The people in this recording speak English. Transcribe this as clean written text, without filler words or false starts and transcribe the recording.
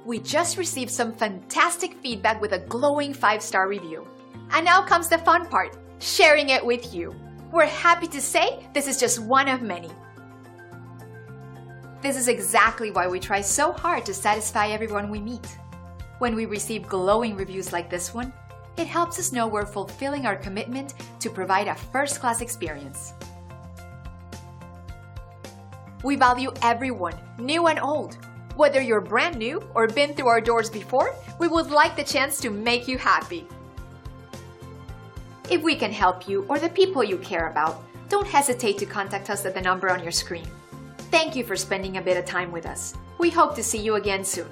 We just received some fantastic feedback with a glowing 5-star review. And now comes the fun part, sharing it with you. We're happy to say this is just one of many. This is exactly why we try so hard to satisfy everyone we meet. When we receive glowing reviews like this one, it helps us know we're fulfilling our commitment to provide a first-class experience. We value everyone, new and old. Whether you're brand new or been through our doors before, we would like the chance to make you happy. If we can help you or the people you care about, don't hesitate to contact us at the number on your screen. Thank you for spending a bit of time with us. We hope to see you again soon.